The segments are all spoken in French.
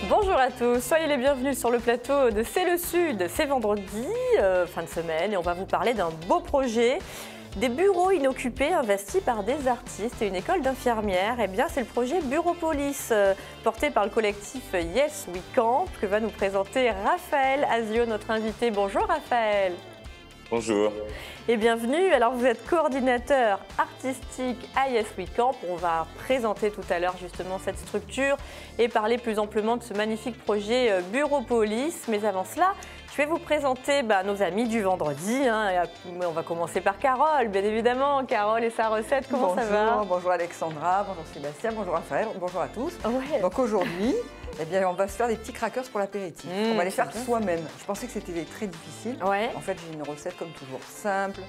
Bonjour à tous, soyez les bienvenus sur le plateau de C'est le Sud. C'est vendredi, fin de semaine, et on va vous parler d'un beau projet. Des bureaux inoccupés investis par des artistes et une école d'infirmières. Eh bien, c'est le projet Bureaupolis, porté par le collectif Yes We Camp, que va nous présenter Raphaël Azio, notre invité. Bonjour Raphaël. Bonjour. Et bienvenue. Alors vous êtes coordinateur artistique à Yes We Camp. On va présenter tout à l'heure justement cette structure et parler plus amplement de ce magnifique projet Bureaupolis. Mais avant cela, je vais vous présenter nos amis du vendredi. On va commencer par Carole, bien évidemment. Carole et sa recette, comment ça va? Bonjour Alexandra, bonjour Sébastien, bonjour Raphaël, bonjour à tous. Ouais. Donc aujourd'hui, on va se faire des petits crackers pour l'apéritif. On va les faire soi-même. Je pensais que c'était très difficile. Ouais. En fait, j'ai une recette comme toujours simple,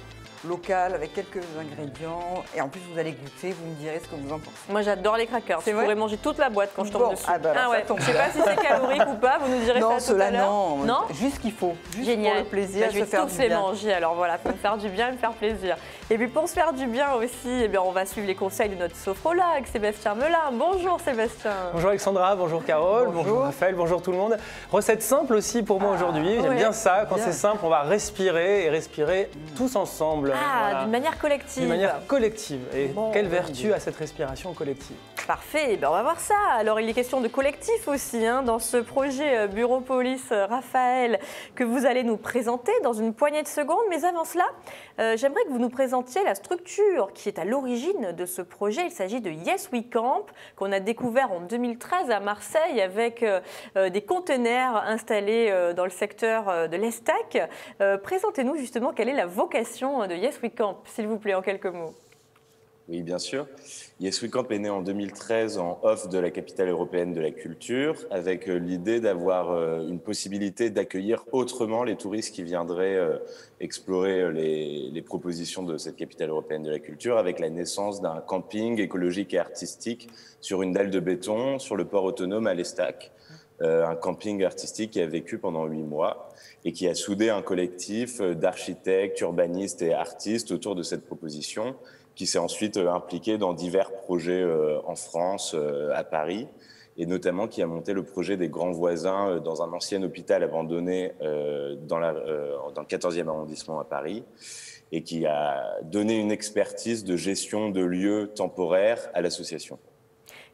locale, avec quelques ingrédients. Et en plus, vous allez goûter, vous me direz ce que vous en pensez. Moi, j'adore les crackers. C'est Je vrai pourrais manger toute la boîte quand je tombe dessus. Ça tombe Je ne sais bien. pas si c'est calorique ou pas, vous nous direz Non, ça tout à l'heure. non, juste ce qu'il faut. Juste Génial. pour le plaisir, Je vais se faire tous du les bien. manger, alors voilà, pour me faire du bien et me faire plaisir. Et puis pour se faire du bien aussi, on va suivre les conseils de notre sophrologue, Sébastien Melin. Bonjour Sébastien. Bonjour Alexandra, bonjour Carole, bonjour Raphaël, bonjour tout le monde. Recette simple aussi pour moi aujourd'hui, j'aime bien ça, quand c'est simple, on va respirer et respirer tous ensemble. Voilà. D'une manière collective. D'une manière collective. Et quelle vertu idée. a cette respiration collective? Parfait, on va voir ça. Alors il est question de collectif aussi dans ce projet Bureaupolis, Raphaël, que vous allez nous présenter dans une poignée de secondes. Mais avant cela, j'aimerais que vous nous présentiez la structure qui est à l'origine de ce projet. Il s'agit de Yes We Camp, qu'on a découvert en 2013 à Marseille avec des conteneurs installés dans le secteur de l'Estac. Présentez-nous justement quelle est la vocation de Yes We Camp, s'il vous plaît, en quelques mots. Oui, bien sûr. Yes We Camp est né en 2013 en off de la capitale européenne de la culture, avec l'idée d'avoir une possibilité d'accueillir autrement les touristes qui viendraient explorer les propositions de cette capitale européenne de la culture, avec la naissance d'un camping écologique et artistique sur une dalle de béton sur le port autonome à l'Estac. Un camping artistique qui a vécu pendant 8 mois et qui a soudé un collectif d'architectes, urbanistes et artistes autour de cette proposition, qui s'est ensuite impliqué dans divers projets en France, à Paris, et notamment qui a monté le projet des Grands Voisins dans un ancien hôpital abandonné dans le 14e arrondissement à Paris, et qui a donné une expertise de gestion de lieux temporaires à l'association.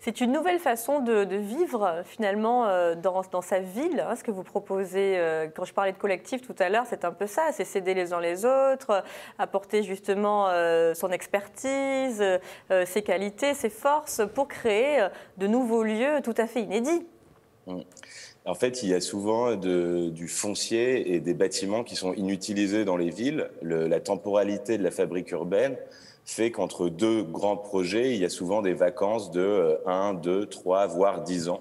C'est une nouvelle façon de vivre finalement dans sa ville, ce que vous proposez. Quand je parlais de collectif tout à l'heure, c'est un peu ça, c'est s'aider les uns les autres, apporter justement son expertise, ses qualités, ses forces pour créer de nouveaux lieux tout à fait inédits. En fait, il y a souvent du foncier et des bâtiments qui sont inutilisés dans les villes. La temporalité de la fabrique urbaine fait qu'entre deux grands projets, il y a souvent des vacances de 1, 2, 3, voire 10 ans.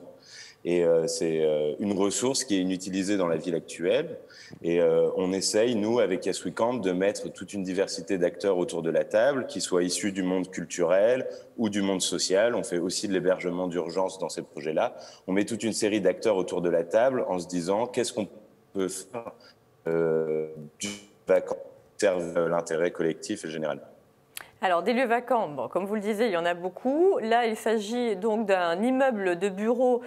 Et c'est une ressource qui est inutilisée dans la ville actuelle. Et on essaye, nous, avec Yes We Camp, de mettre toute une diversité d'acteurs autour de la table, qui soient issus du monde culturel ou du monde social. On fait aussi de l'hébergement d'urgence dans ces projets-là. On met toute une série d'acteurs autour de la table en se disant qu'est-ce qu'on peut faire du vacances qui serve l'intérêt collectif et général. Alors, des lieux vacants, comme vous le disiez, il y en a beaucoup. Là, il s'agit donc d'un immeuble de bureaux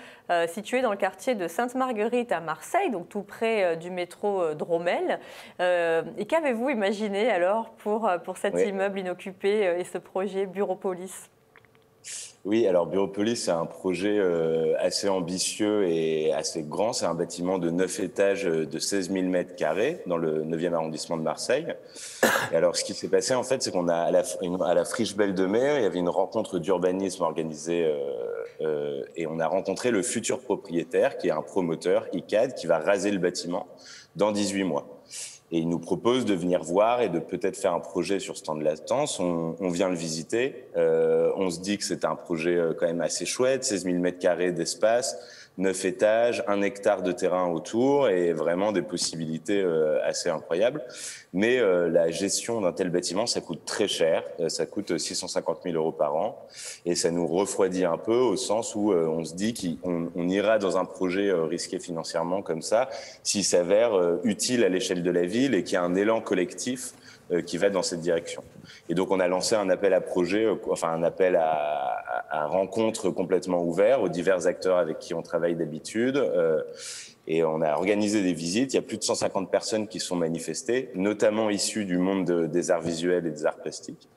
situé dans le quartier de Sainte-Marguerite à Marseille, donc tout près du métro Dromel. Et qu'avez-vous imaginé alors pour cet immeuble inoccupé et ce projet Bureaupolis ? Oui, alors Bureaupolis, c'est un projet assez ambitieux et assez grand. C'est un bâtiment de 9 étages de 16 000 mètres carrés dans le 9e arrondissement de Marseille. Et alors, ce qui s'est passé, en fait, c'est qu'on a, à la Friche Belle de Mer, il y avait une rencontre d'urbanisme organisée et on a rencontré le futur propriétaire, qui est un promoteur, ICAD, qui va raser le bâtiment dans 18 mois. Et il nous propose de venir voir et de peut-être faire un projet sur ce temps de latence. On vient le visiter. On se dit que c'est un projet quand même assez chouette, 16 000 mètres carrés d'espace, 9 étages, 1 hectare de terrain autour et vraiment des possibilités assez incroyables. Mais la gestion d'un tel bâtiment, ça coûte très cher. Ça coûte 650 000 € par an. Et ça nous refroidit un peu au sens où on se dit qu'on ira dans un projet risqué financièrement comme ça s'il s'avère utile à l'échelle de la ville et qu'il y a un élan collectif qui va dans cette direction. Et donc on a lancé un appel à projet, enfin un appel à rencontres complètement ouvert aux divers acteurs avec qui on travaille d'habitude. Et on a organisé des visites. Il y a plus de 150 personnes qui sont manifestées, notamment issues du monde des arts visuels et des arts plastiques.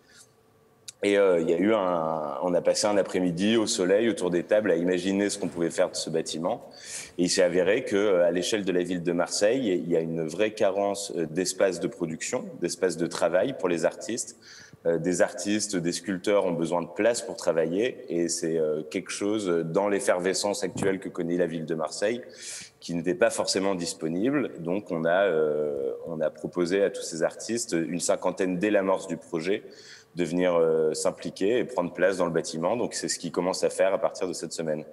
Et il y a eu on a passé un après-midi au soleil autour des tables à imaginer ce qu'on pouvait faire de ce bâtiment. Et il s'est avéré qu'à l'échelle de la ville de Marseille, il y a une vraie carence d'espace de production, d'espace de travail pour les artistes. Des artistes, des sculpteurs ont besoin de place pour travailler et c'est quelque chose dans l'effervescence actuelle que connaît la ville de Marseille qui n'était pas forcément disponible. Donc on a proposé à tous ces artistes, une cinquantaine dès l'amorce du projet, de venir s'impliquer et prendre place dans le bâtiment. Donc c'est ce qu'ils commencent à faire à partir de cette semaine.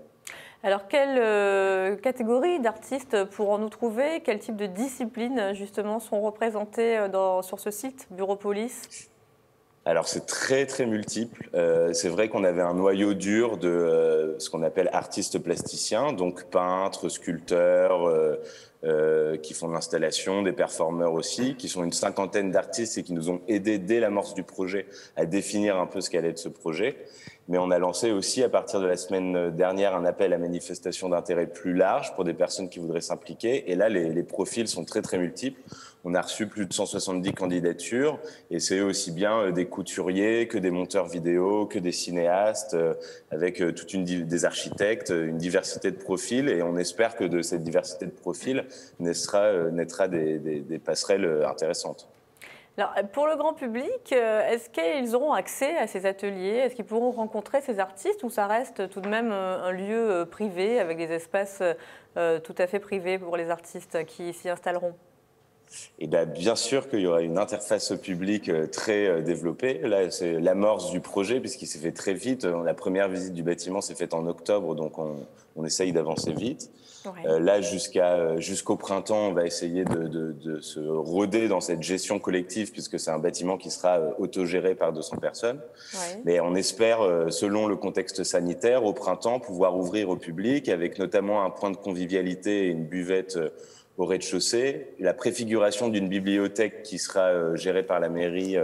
Alors, quelle catégorie d'artistes pourrons-nous trouver? Quel type de disciplines, justement, sont représentées sur ce site, Buropolis? Alors, c'est très, très multiple. C'est vrai qu'on avait un noyau dur de ce qu'on appelle artistes plasticiens, donc peintres, sculpteurs, qui font de l'installation, des performeurs aussi, qui sont une cinquantaine d'artistes et qui nous ont aidés dès l'amorce du projet à définir un peu ce qu'allait être ce projet. Mais on a lancé aussi, à partir de la semaine dernière, un appel à manifestation d'intérêt plus large pour des personnes qui voudraient s'impliquer. Et là, les profils sont très, très multiples. On a reçu plus de 170 candidatures et c'est aussi bien des couturiers que des monteurs vidéo, que des cinéastes, avec des architectes, une diversité de profils. Et on espère que de cette diversité de profils naîtra des passerelles intéressantes. Alors, pour le grand public, est-ce qu'ils auront accès à ces ateliers? Est-ce qu'ils pourront rencontrer ces artistes ou ça reste tout de même un lieu privé avec des espaces tout à fait privés pour les artistes qui s'y installeront? Et bien sûr qu'il y aura une interface publique très développée. Là, c'est l'amorce du projet puisqu'il s'est fait très vite. La première visite du bâtiment s'est faite en octobre, donc on essaye d'avancer vite. Ouais. Là, jusqu'au printemps, on va essayer de se roder dans cette gestion collective puisque c'est un bâtiment qui sera autogéré par 200 personnes. Ouais. Mais on espère, selon le contexte sanitaire, au printemps, pouvoir ouvrir au public avec notamment un point de convivialité et une buvette au rez-de-chaussée, la préfiguration d'une bibliothèque qui sera gérée par la mairie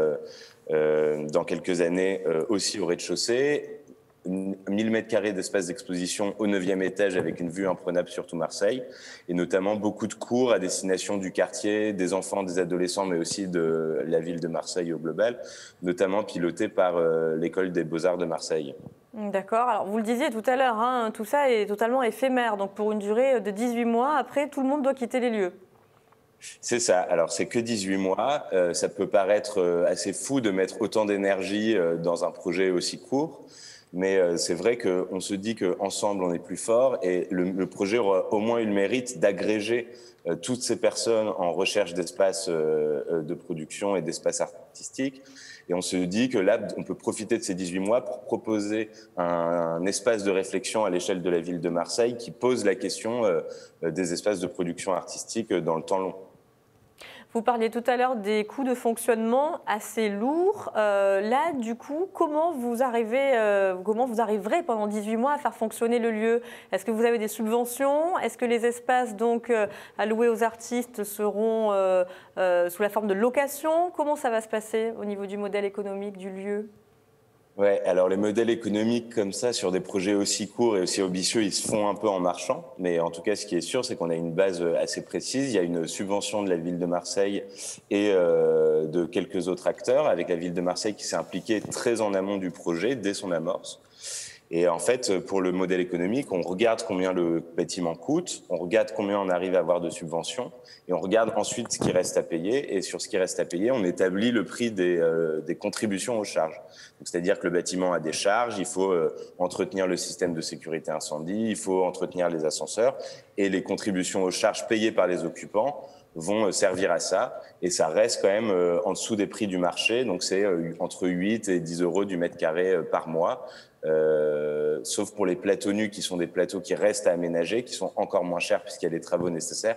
dans quelques années aussi au rez-de-chaussée, 1000 m² d'espace d'exposition au 9e étage avec une vue imprenable sur tout Marseille et notamment beaucoup de cours à destination du quartier, des enfants, des adolescents mais aussi de la ville de Marseille au global, notamment piloté par l'école des Beaux-Arts de Marseille. D'accord. Alors, vous le disiez tout à l'heure, hein, tout ça est totalement éphémère. Donc, pour une durée de 18 mois, après, tout le monde doit quitter les lieux. C'est ça. Alors, c'est que 18 mois. Ça peut paraître assez fou de mettre autant d'énergie dans un projet aussi court. Mais c'est vrai qu'on se dit qu'ensemble, on est plus fort. Et le projet aura au moins eu le mérite d'agréger toutes ces personnes en recherche d'espace de production et d'espace artistique. Et on se dit que là, on peut profiter de ces 18 mois pour proposer un espace de réflexion à l'échelle de la ville de Marseille qui pose la question des espaces de production artistique dans le temps long. Vous parliez tout à l'heure des coûts de fonctionnement assez lourds. Là, du coup, comment vous arriverez pendant 18 mois à faire fonctionner le lieu? Est-ce que vous avez des subventions? Est-ce que les espaces donc, alloués aux artistes seront sous la forme de location? Comment ça va se passer au niveau du modèle économique du lieu? Ouais, alors les modèles économiques comme ça, sur des projets aussi courts et aussi ambitieux, ils se font un peu en marchant. Mais en tout cas, ce qui est sûr, c'est qu'on a une base assez précise. Il y a une subvention de la ville de Marseille et de quelques autres acteurs, avec la ville de Marseille qui s'est impliquée très en amont du projet, dès son amorce. Et en fait, pour le modèle économique, on regarde combien le bâtiment coûte, on regarde combien on arrive à avoir de subventions, et on regarde ensuite ce qui reste à payer. Et sur ce qui reste à payer, on établit le prix des contributions aux charges. C'est-à-dire que le bâtiment a des charges, il faut entretenir le système de sécurité incendie, il faut entretenir les ascenseurs, et les contributions aux charges payées par les occupants vont servir à ça. Et ça reste quand même en dessous des prix du marché, donc c'est entre 8 et 10 euros du mètre carré par mois. Sauf pour les plateaux nus qui sont des plateaux qui restent à aménager, qui sont encore moins chers puisqu'il y a des travaux nécessaires.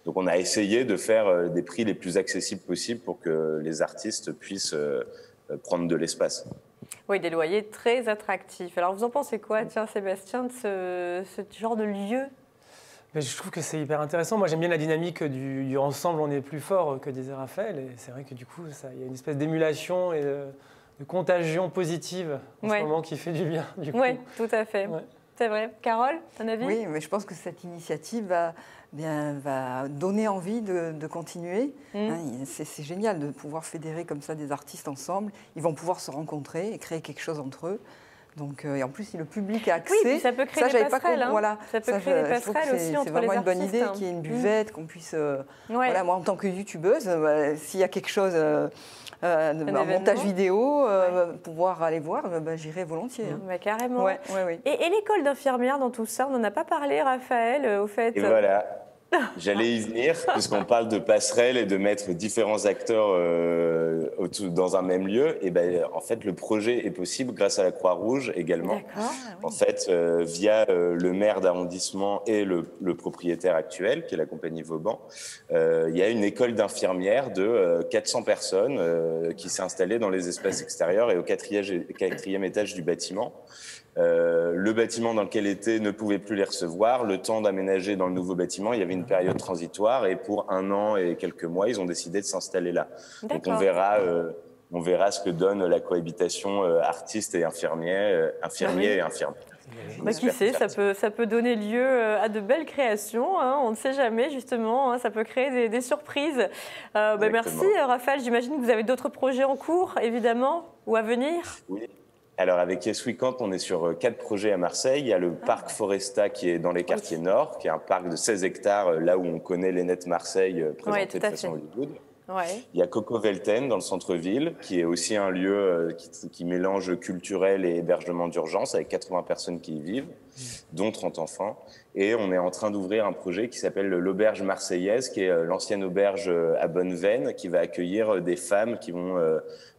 Donc on a essayé de faire des prix les plus accessibles possibles pour que les artistes puissent prendre de l'espace. Oui, des loyers très attractifs. Alors vous en pensez quoi, tiens, Sébastien, de ce genre de lieu? Mais je trouve que c'est hyper intéressant. Moi, j'aime bien la dynamique du ensemble, on est plus fort que disait Raphaël. Et c'est vrai que du coup, il y a une espèce d'émulation et de contagion positive en ce moment qui fait du bien. Oui, tout à fait. Ouais. C'est vrai. Carole, ton avis? Oui, mais je pense que cette initiative va donner envie de continuer. C'est génial de pouvoir fédérer comme ça des artistes ensemble. Ils vont pouvoir se rencontrer et créer quelque chose entre eux. Donc, et en plus, si le public a accès, oui, ça peut créer des passerelles. Voilà, ça peut créer des passerelles aussi entre les artistes. C'est vraiment une bonne idée qu'il y ait une buvette, qu'on puisse... Voilà, moi, en tant que youtubeuse, s'il y a quelque chose, un montage vidéo, pouvoir aller voir, j'irai volontiers. Carrément. Ouais. Et l'école d'infirmière dans tout ça, on n'en a pas parlé, Raphaël, au fait. Et voilà. J'allais y venir, puisqu'on parle de passerelle et de mettre différents acteurs dans un même lieu. Et en fait, le projet est possible grâce à la Croix-Rouge également. En fait, via le maire d'arrondissement et le propriétaire actuel, qui est la compagnie Vauban, il y a une école d'infirmières de 400 personnes qui s'est installée dans les espaces extérieurs et au quatrième étage du bâtiment. Le bâtiment dans lequel étaient ne pouvait plus les recevoir. Le temps d'aménager dans le nouveau bâtiment, il y avait une période transitoire et pour 1 an et quelques mois, ils ont décidé de s'installer là. Donc on verra ce que donne la cohabitation artistes et infirmiers et infirmières. Qui sait, ça peut donner lieu à de belles créations, on ne sait jamais justement, ça peut créer des surprises. Merci Raphaël, j'imagine que vous avez d'autres projets en cours évidemment ou à venir. Oui. Alors avec Yes We Camp, on est sur 4 projets à Marseille. Il y a le parc Foresta qui est dans les quartiers nord, qui est un parc de 16 hectares, là où on connaît les Nets Marseille présentés de façon Hollywood. Il y a Coco Velten dans le centre-ville, qui est aussi un lieu qui mélange culturel et hébergement d'urgence, avec 80 personnes qui y vivent, dont 30 enfants. Et on est en train d'ouvrir un projet qui s'appelle l'Auberge Marseillaise, qui est l'ancienne auberge à Bonneveine, qui va accueillir des femmes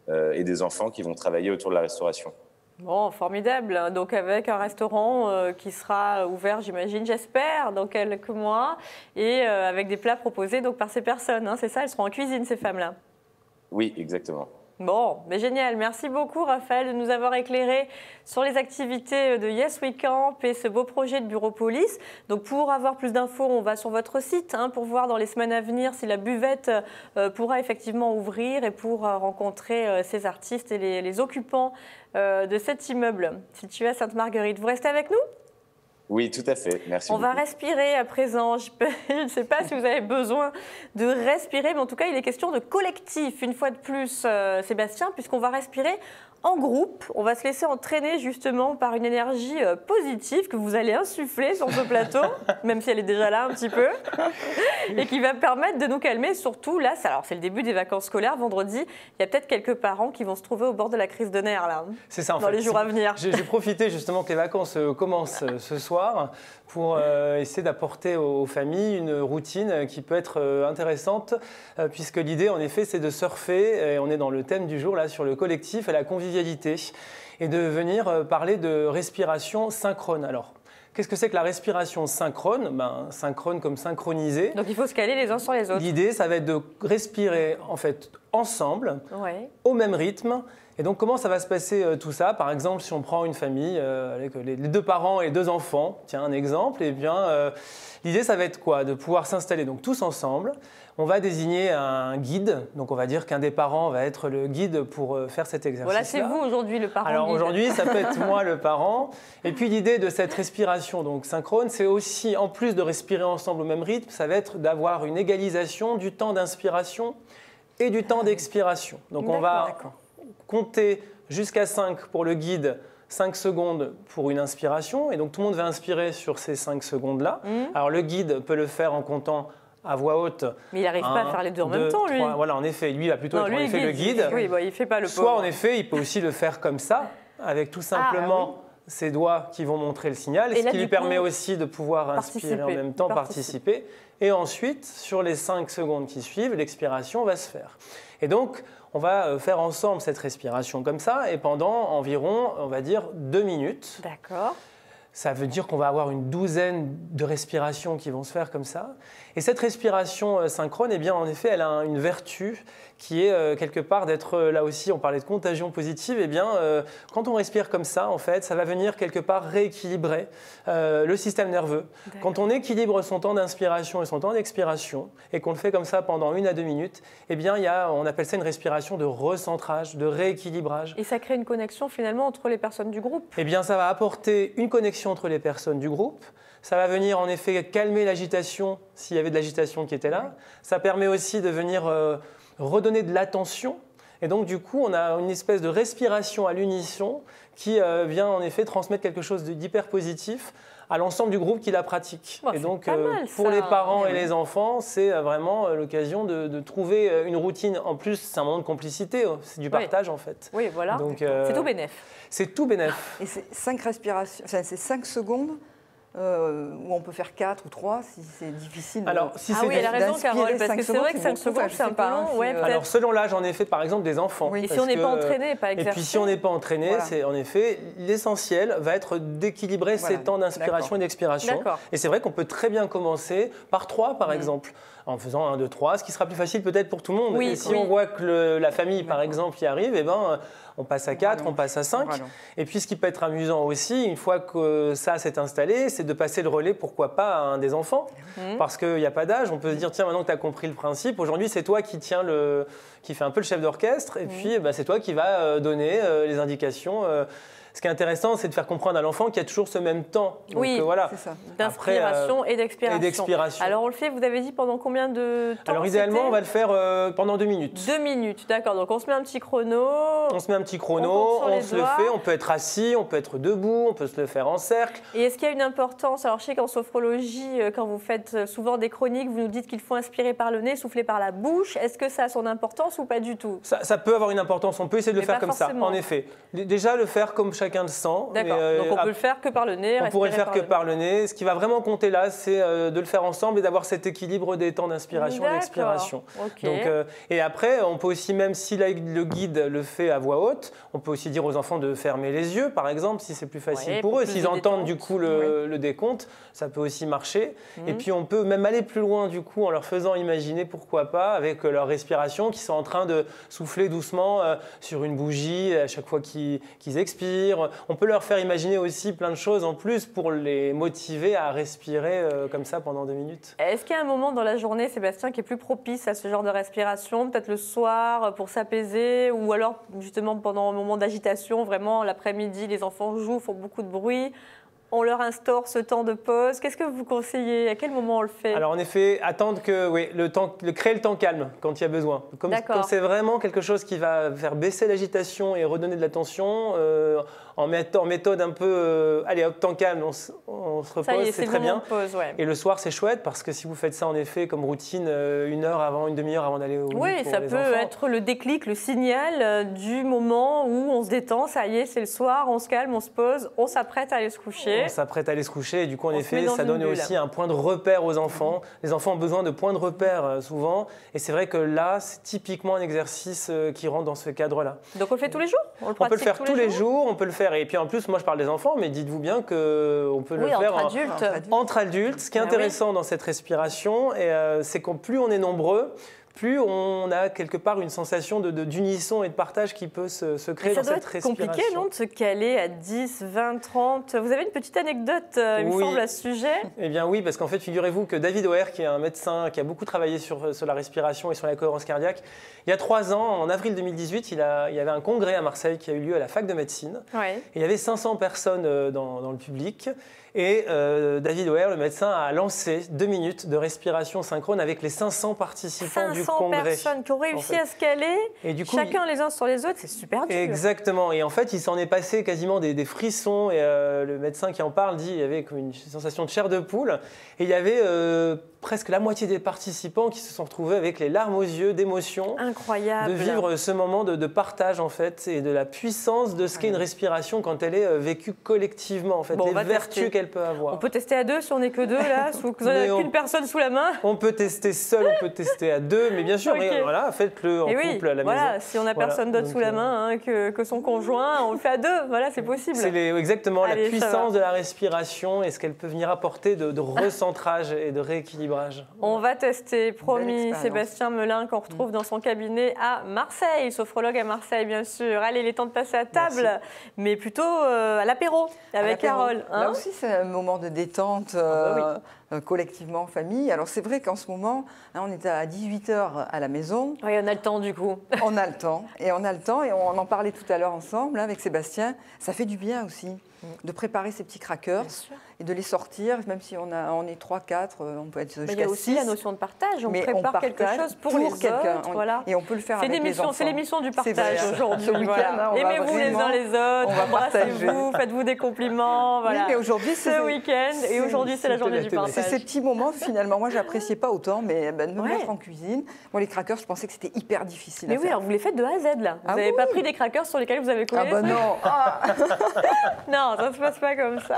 et des enfants qui vont travailler autour de la restauration. Bon, formidable. Donc avec un restaurant qui sera ouvert, j'imagine, j'espère, dans quelques mois, et avec des plats proposés donc, par ces personnes. C'est ça, elles seront en cuisine, ces femmes-là? Oui, exactement. Bon, mais génial. Merci beaucoup, Raphaël, de nous avoir éclairé sur les activités de Yes We Camp et ce beau projet de Bureau Police. Donc, pour avoir plus d'infos, on va sur votre site pour voir dans les semaines à venir si la buvette pourra effectivement ouvrir et pour rencontrer ces artistes et les occupants de cet immeuble situé à Sainte-Marguerite. Vous restez avec nous ? Oui, tout à fait. Merci beaucoup. On va respirer à présent. Je ne sais pas si vous avez besoin de respirer, mais en tout cas, il est question de collectif, une fois de plus, Sébastien, puisqu'on va respirer en groupe. On va se laisser entraîner justement par une énergie positive que vous allez insuffler sur ce plateau, même si elle est déjà là un petit peu, et qui va permettre de nous calmer. Surtout, là, c'est le début des vacances scolaires. Vendredi, il y a peut-être quelques parents qui vont se trouver au bord de la crise de nerfs, là, c'est ça, dans les jours à venir. J'ai profité justement que les vacances commencent ce soir pour essayer d'apporter aux familles une routine qui peut être intéressante, puisque l'idée, en effet, c'est de surfer, et on est dans le thème du jour, là, sur le collectif et la convivialité, et de venir parler de respiration synchrone. Alors, qu'est-ce que c'est que la respiration synchrone? Synchrone comme synchronisé. Donc, il faut se caler les uns sur les autres. L'idée, ça va être de respirer, en fait, ensemble, au même rythme. Et donc, comment ça va se passer tout ça? Par exemple, si on prend une famille avec les 2 parents et 2 enfants, tiens, un exemple, eh bien, l'idée, ça va être quoi? De pouvoir s'installer donc tous ensemble. On va désigner un guide. Donc, on va dire qu'un des parents va être le guide pour faire cet exercice-là. Voilà, c'est vous aujourd'hui le parent. Alors, guide. Aujourd'hui, ça peut être moi le parent. Et puis, l'idée de cette respiration donc synchrone, c'est aussi, en plus de respirer ensemble au même rythme, ça va être d'avoir une égalisation du temps d'inspiration et du temps d'expiration. Donc, on va compter jusqu'à 5 pour le guide, 5 secondes pour une inspiration. Et donc, tout le monde va inspirer sur ces 5 secondes-là. Alors, le guide peut le faire en comptant à voix haute. Mais il n'arrive pas à faire les deux en même temps, lui. 3. Voilà, en effet, lui, il va plutôt être en effet le guide. Oui, il ne fait pas le pauvre. Soit, en effet, il peut aussi le faire comme ça, avec tout simplement ses doigts qui vont montrer le signal, ce qui lui permet aussi de pouvoir inspirer en même temps, participer. Et ensuite, sur les 5 secondes qui suivent, l'expiration va se faire. Et donc, on va faire ensemble cette respiration comme ça, et pendant environ, on va dire, 2 minutes. D'accord. Ça veut dire qu'on va avoir une douzaine de respirations qui vont se faire comme ça. Et cette respiration synchrone, eh bien, en effet, elle a une vertu qui est quelque part d'être, là aussi, on parlait de contagion positive, eh bien, quand on respire comme ça, en fait, ça va venir quelque part rééquilibrer le système nerveux. Quand on équilibre son temps d'inspiration et son temps d'expiration, et qu'on le fait comme ça pendant 1 à 2 minutes, eh bien, on appelle ça une respiration de recentrage, de rééquilibrage. Et ça crée une connexion finalement entre les personnes du groupe. Eh bien, ça va apporter une connexion entre les personnes du groupe. Ça va venir en effet calmer l'agitation, s'il y avait de l'agitation qui était là. Ça permet aussi de venir redonner de l'attention. Et donc, du coup, on a une espèce de respiration à l'unisson qui vient en effet transmettre quelque chose d'hyper positif à l'ensemble du groupe qui la pratique. Bon, et donc, mal, pour les parents et les enfants, c'est vraiment l'occasion de trouver une routine. En plus, c'est un moment de complicité, c'est du partage en fait. Oui, voilà. C'est tout bénef. C'est tout bénef. Et c'est 5 respirations, enfin, c'est 5 secondes où on peut faire 4 ou 3 si c'est difficile. Alors, si c'est elle a raison, Carole, parce que c'est vrai que 5 secondes, c'est un peu long. Alors, selon l'âge, en effet, par exemple, des enfants. Oui. Et si on n'est pas entraîné, pas exercé. Et puis, si on n'est pas entraîné, c'est en effet, l'essentiel va être d'équilibrer ces temps d'inspiration et d'expiration. Et c'est vrai qu'on peut très bien commencer par 3, par exemple, en faisant 1, 2, 3, ce qui sera plus facile peut-être pour tout le monde. Et si on voit que la famille, par exemple, y arrive, eh ben, on passe à 4, on passe à 5. Et puis, ce qui peut être amusant aussi, une fois que ça s'est installé, c'est de passer le relais, pourquoi pas, à un des enfants. Parce qu'il n'y a pas d'âge. On peut se dire, tiens, maintenant que tu as compris le principe, aujourd'hui, c'est toi qui fait un peu le chef d'orchestre. Et puis, c'est toi qui vas donner les indications. Ce qui est intéressant, c'est de faire comprendre à l'enfant qu'il y a toujours ce même temps. Donc, voilà. C'est ça. D'inspiration et d'expiration. Alors, on le fait, vous avez dit, pendant combien de temps? Alors, idéalement, on va le faire pendant 2 minutes. 2 minutes, d'accord. Donc, on se met un petit chrono. On se met un petit chrono, on se le fait. On peut être assis, on peut être debout, on peut se le faire en cercle. Et est-ce qu'il y a une importance? Alors, je sais qu'en sophrologie, quand vous faites souvent des chroniques, vous nous dites qu'il faut inspirer par le nez, souffler par la bouche. Est-ce que ça a son importance ou pas du tout? Ça peut avoir une importance. On peut essayer de le faire comme ça, en effet. Déjà, le faire comme chacun le sent. D'accord, donc on peut le faire que par le nez. On pourrait le faire que par le nez. Ce qui va vraiment compter là, c'est de le faire ensemble et d'avoir cet équilibre des temps d'inspiration et d'expiration. Donc, et après, on peut aussi, même si le guide le fait à voix haute, on peut aussi dire aux enfants de fermer les yeux, par exemple, si c'est plus facile pour eux. S'ils entendent du coup le décompte, ça peut aussi marcher. Et puis on peut même aller plus loin du coup en leur faisant imaginer, pourquoi pas, avec leur respiration, qu'ils sont en train de souffler doucement sur une bougie à chaque fois qu'ils expirent. On peut leur faire imaginer aussi plein de choses en plus pour les motiver à respirer comme ça pendant 2 minutes. Est-ce qu'il y a un moment dans la journée, Sébastien, qui est plus propice à ce genre de respiration? Peut-être le soir pour s'apaiser, ou alors justement pendant un moment d'agitation, vraiment l'après-midi, les enfants jouent, font beaucoup de bruit. On leur instaure ce temps de pause. Qu'est-ce que vous conseillez? À quel moment on le fait? Alors en effet, attendre que créer le temps calme quand il y a besoin. Comme c'est vraiment quelque chose qui va faire baisser l'agitation et redonner de l'attention, en méthode un peu, allez hop, temps calme, on se repose, c'est très bien. Pause, Et le soir, c'est chouette parce que si vous faites ça en effet comme routine, 1 heure avant, une demi-heure avant d'aller au lit pour les enfants. Oui, ça peut être le déclic, le signal du moment où on se détend. Ça y est, c'est le soir, on se calme, on se pose, on s'apprête à aller se coucher. On s'apprête à aller se coucher et du coup, en effet, ça donne aussi un point de repère aux enfants. Les enfants ont besoin de points de repère souvent. Et c'est vrai que là, c'est typiquement un exercice qui rentre dans ce cadre-là. Donc on le fait tous les jours? On peut le faire tous les jours, on peut le faire. Et puis en plus, moi je parle des enfants, mais dites-vous bien qu'on peut le faire entre adultes. Ce qui est intéressant dans cette respiration, c'est que plus on est nombreux, plus on a quelque part une sensation d'unisson et de partage qui peut se créer dans cette respiration. C'est compliqué, non, de se caler à 10, 20, 30. Vous avez une petite anecdote, il me semble, à ce sujet? Eh bien oui, parce qu'en fait, figurez-vous que David O'Hare, qui est un médecin qui a beaucoup travaillé sur la respiration et sur la cohérence cardiaque, il y a 3 ans, en avril 2018, il y avait un congrès à Marseille qui a eu lieu à la fac de médecine. Et il y avait 500 personnes dans le public. Et David O'Hare, le médecin, a lancé 2 minutes de respiration synchrone avec les 500 participants du congrès. 500 personnes qui ont réussi à se caler, et du coup, chacun les uns sur les autres, c'est super dur. Exactement. Et en fait, il s'en est passé quasiment des frissons. Et le médecin qui en parle dit qu'il y avait comme une sensation de chair de poule. Et il y avait presque la moitié des participants qui se sont retrouvés avec les larmes aux yeux d'émotion. Incroyable. De vivre ce moment de partage, en fait, et de la puissance de ce qu'est une respiration quand elle est vécue collectivement, en fait, les vertus qu'elle peut avoir. On peut tester à 2 si on n'est que 2, là, si vous n'avez qu'une personne sous la main. On peut tester seul, on peut tester à 2, mais bien sûr, Ok. voilà, faites-le en Et oui, couple à la voilà, maison. si on n'a Voilà, personne d'autre donc, sous la main hein, que son conjoint, on le fait à deux, voilà, c'est possible. C'est exactement Allez, la ça puissance va. de la respiration et ce qu'elle peut venir apporter de recentrage et de rééquilibrage. On va tester, promis, expérience. Sébastien Melin, qu'on retrouve dans son cabinet à Marseille, sophrologue à Marseille, bien sûr. Allez, il est temps de passer à table, Merci. mais plutôt à l'apéro avec À l'apéro. Carole. hein. Là aussi, c'est un moment de détente bah collectivement en famille. Alors, c'est vrai qu'en ce moment, hein, on est à 18h à la maison. Oui, on a le temps du coup. On a le temps. Et on en parlait tout à l'heure ensemble hein, avec Sébastien. Ça fait du bien aussi de préparer ces petits crackers Bien sûr. et de les sortir, même si on est 3, 4, on peut être Mais il y jusqu'à a aussi 6. la notion de partage. On Mais prépare quelque partage chose pour les quelqu'un. autres. Voilà. Et on peut le faire C'est avec les enfants. c'est l'émission du C'est partage vrai. aujourd'hui. Ce week-end, voilà. hein, on va Aimez-vous les uns vraiment- les autres, on va embrassez-vous, faites-vous des compliments. Voilà. Oui, mais aujourd'hui, ce week-end et aujourd'hui c'est la journée du télé. partage. C'est ces petits moments, finalement, moi, j'appréciais pas autant, mais de me Ouais. mettre en cuisine. Moi, les crackers, je pensais que c'était hyper difficile Mais à oui, faire. alors vous les faites de A à Z là. Vous Ah n'avez oui. pas pris des crackers sur lesquels vous avez collé Ah les bah trucs non, ah, Non, ça se passe pas comme ça.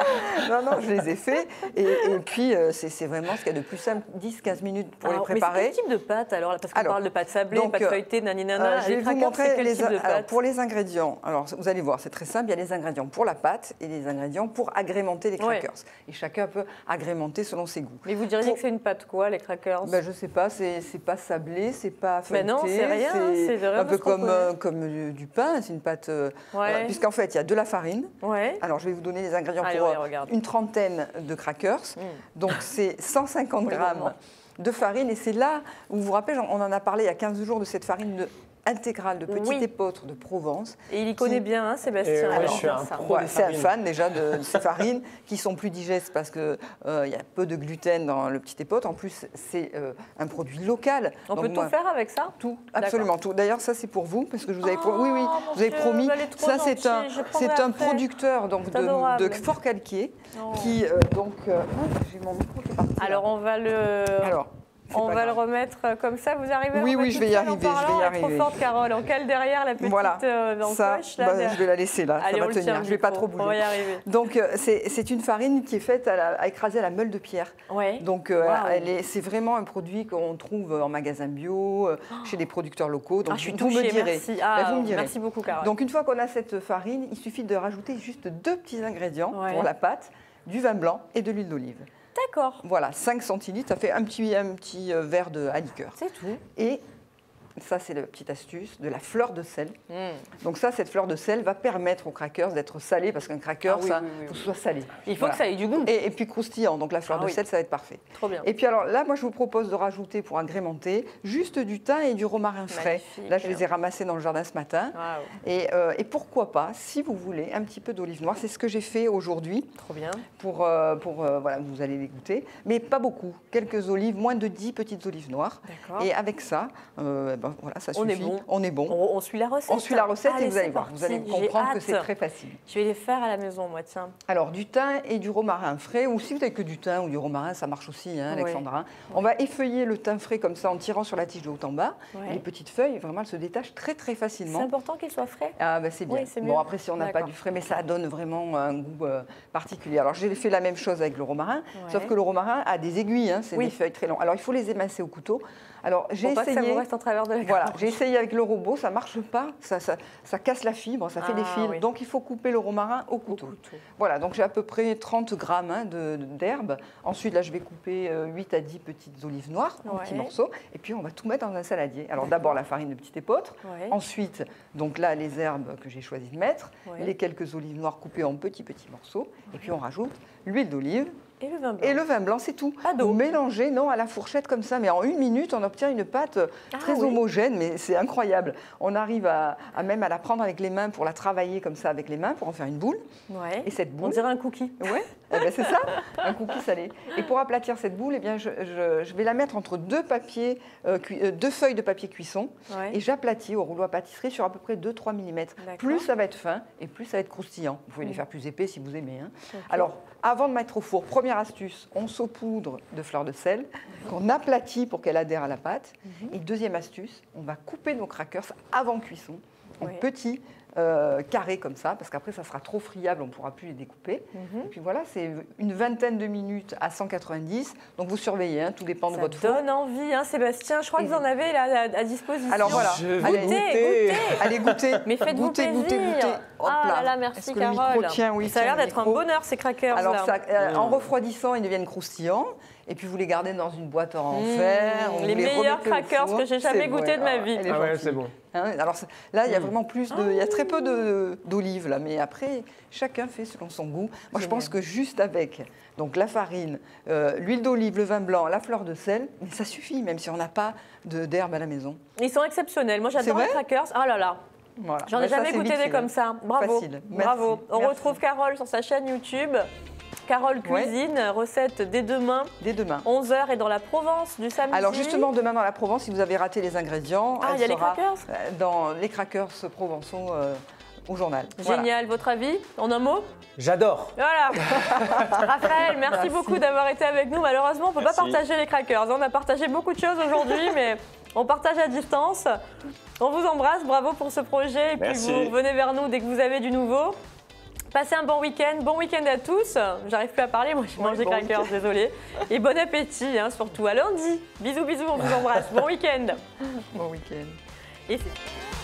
non, je les ai faits. Et puis, c'est vraiment ce qu'il y a de plus simple, 10-15 minutes pour Alors, les mais préparer. c'est quel type de pâte alors Parce qu'on Alors, parle de pâte sablée, donc, pâte feuilletée, naninana. Je vais Les vous crackers, c'est montrer quel type de alors, pâte pour les ingrédients. Alors, vous allez voir, c'est très simple. Il y a les ingrédients pour la pâte et les ingrédients pour agrémenter les Ouais. crackers. Et chacun peut agrémenter selon ses goûts. Mais vous diriez que c'est une pâte quoi, les crackers Ben, je sais pas, c'est pas sablé, c'est pas Mais feuilleté. non, c'est rien, c'est vraiment un peu ce qu'on connaît. comme du pain, c'est une pâte. Ouais. Puisqu'en fait, il y a de la farine. Ouais. Alors, je vais vous donner les ingrédients Allez, pour on les regarde. une trentaine de crackers. Donc, c'est 150 Pour les grammes gourmands. de farine. Et c'est là où vous vous rappelez, on en a parlé il y a 15 jours de cette farine intégrale de petit Oui. épeautre de Provence. Et il y connaît bien, hein, Sébastien. Et ouais, alors, je suis un ça. pro. Ouais, des c'est un farines. fan déjà de ces farines qui sont plus digestes parce qu'il y a peu de gluten dans le petit épeautre. En plus, c'est un produit local. On Donc peut tout moi, faire avec ça tout, absolument tout. D'ailleurs, ça c'est pour vous parce que je vous avais oui, mon je vous avais Dieu, promis. elle est trop Ça c'est gentille, je prendrai c'est un après. producteur donc C'est adorable. de fort calquier Oh. qui j'ai mon micro qui est parti. là. Alors on va le. Alors, c'est On pas va le grave. remettre comme ça, vous arrivez à Oui, le oui, remettre je vais toute y seule en arriver, je vais y parlant. Elle est arriver. trop forte, Carole. On cale derrière la petite Voilà, ça, encoche, là, bah, derrière. je vais la laisser là, Allez, ça on va le tient, tenir. Je vais pas trop On va y bouger. arriver. Donc c'est une farine qui est faite à écraser à la meule de pierre. Ouais. Donc Waouh. c'est vraiment un produit qu'on trouve en magasin bio, chez des producteurs locaux. Donc Ah, je suis vous me touchée, direz. merci. Ben, Ah, vous me direz. merci beaucoup, Carole. Donc une fois qu'on a cette farine, il suffit de rajouter juste 2 petits ingrédients Ouais. pour la pâte, du vin blanc et de l'huile d'olive. D'accord, Voilà, 5 centilitres, ça fait un petit verre à liqueur. c'est tout. Et ça, c'est la petite astuce, de la fleur de sel. Mmh. Donc ça, cette fleur de sel va permettre aux crackers d'être salés, parce qu'un cracker, Ah oui, ça, oui, oui, faut que oui. ce soit salé. Il faut Voilà. que ça ait du goût. Et puis croustillant, donc la fleur Ah de oui. sel, ça va être parfait. Trop bien. Et puis alors là, moi, je vous propose de rajouter, pour agrémenter, juste du thym et du romarin frais. Magnifique. Là, je les ai ramassés dans le jardin ce matin. Waouh, Et pourquoi pas, si vous voulez, un petit peu d'olive noire. C'est ce que j'ai fait aujourd'hui trop bien. pour voilà, vous allez les goûter. Mais pas beaucoup, quelques olives, moins de 10 petites olives noires. D'accord. Et avec ça, voilà, ça On suffit. est bon. On est bon. On suit la recette. On suit la recette et vous c'est allez voir, vous allez parti. J'ai comprendre que hâte. c'est très facile. Je vais les faire à la maison, moi, tiens. Alors, du thym et du romarin frais, ou si vous n'avez que du thym ou du romarin, ça marche aussi, hein, Ouais. Alexandra. On va effeuiller le thym frais comme ça en tirant sur la tige de haut en bas. Ouais. Et les petites feuilles, vraiment, elles se détachent très très C'est facilement. important qu'il soit frais. Ah ben c'est bien. Oui, c'est Bon mieux. après si on n'a pas D'accord. du frais, mais ça donne vraiment un goût particulier. Alors j'ai fait la même chose avec le romarin, Ouais. sauf que le romarin a des aiguilles, hein, c'est Oui. des feuilles très longues. Alors il faut les émincer au couteau. Alors j'ai Pour pas que ça essayé. vous reste en travers de la Voilà, gorge. j'ai essayé avec le robot, ça marche pas, ça casse la fibre, ça fait des Ah, fils. oui. Donc il faut couper le romarin au Au couteau. couteau. Voilà, donc j'ai à peu près 30 grammes hein, d'herbe. Ensuite, là, je vais couper 8 à 10 petites olives noires en Ouais. petits morceaux. Et puis, on va tout mettre dans un saladier. Alors, d'abord, la farine de petit épeautre. Ouais. Ensuite, donc là, les herbes que j'ai choisi de mettre. Ouais. Les quelques olives noires coupées en petits morceaux. Et puis, on rajoute l'huile d'olive. Et le vin blanc. Et le vin blanc, c'est tout. Pas d'eau. Vous mélangez, non, à la fourchette comme ça, mais en 1 minute, on obtient une pâte très oui. homogène, mais c'est incroyable. On arrive à même à la prendre avec les mains pour la travailler comme ça avec les mains, pour en faire une boule. Ouais. Et cette On boule, dirait un cookie. ouais, eh ben c'est ça, un cookie salé. Et pour aplatir cette boule, eh bien, je vais la mettre entre deux feuilles de papier cuisson Ouais. et j'aplatis au rouleau à pâtisserie sur à peu près 2-3 mm. D'accord. Plus ça va être fin et plus ça va être croustillant. Vous pouvez les faire plus épais si vous aimez. Hein. Ok. Alors, avant de mettre au four, première astuce, on saupoudre de fleur de sel qu'on aplatit pour qu'elle adhère à la pâte. Et deuxième astuce, on va couper nos crackers avant cuisson en Ouais. petits carrés comme ça, parce qu'après ça sera trop friable, on ne pourra plus les découper. Et puis voilà, c'est une vingtaine de minutes à 190. Donc vous surveillez, hein, tout dépend de votre four. Ça donne envie, hein, Sébastien. Je crois que vous en avez là à disposition. Alors voilà, allez goûter. Mais faites-vous plaisir. Goûtez. Hop Ah là. là là, merci Est-ce que le Carole. micro tient? Oui, Ça a l'air tient le d'être un micro. bonheur ces crackers. Alors là. en refroidissant, ils deviennent croustillants. Et puis vous les gardez dans une boîte en fer. Les meilleurs remettez au crackers four. que j'ai jamais C'est goûté de ma vie. Elle est Ah ouais, gentille. c'est bon. Hein, alors là, il y a vraiment plus de, il y a très peu d'olives là, mais après chacun fait selon son goût. Moi, je pense que juste avec donc la farine, l'huile d'olive, le vin blanc, la fleur de sel, mais ça suffit, même si on n'a pas d'herbe à la maison. Ils sont exceptionnels. Moi, C'est j'adore les vrai crackers. Ah là là. Voilà. J'en ai Ouais, ça, jamais c'est goûté vite des fait, comme ça. Bravo. Facile. Bravo. Merci. On Merci. retrouve Carole sur sa chaîne YouTube. Carole Cuisine, recette dès demain. Dès demain. 11h et dans la Provence du samedi. Alors justement, demain dans la Provence, si vous avez raté les ingrédients, Ah, elle il y a les sera, crackers dans les crackers provençaux au journal. Voilà. Génial. Votre avis en un mot? J'adore. Voilà. Raphaël, merci beaucoup d'avoir été avec nous. Malheureusement, on ne peut pas Merci. partager les crackers. On a partagé beaucoup de choses aujourd'hui, mais on partage à distance. On vous embrasse. Bravo pour ce projet. Et puis Merci. vous revenez vers nous dès que vous avez du nouveau. Passez un bon week-end. Bon week-end à tous. J'arrive plus à parler. Moi, je mange des bon crackers, désolée. Et bon appétit, hein, surtout à lundi. Bisous, bisous. On vous embrasse. Bon week-end. Bon week-end. Et c'est...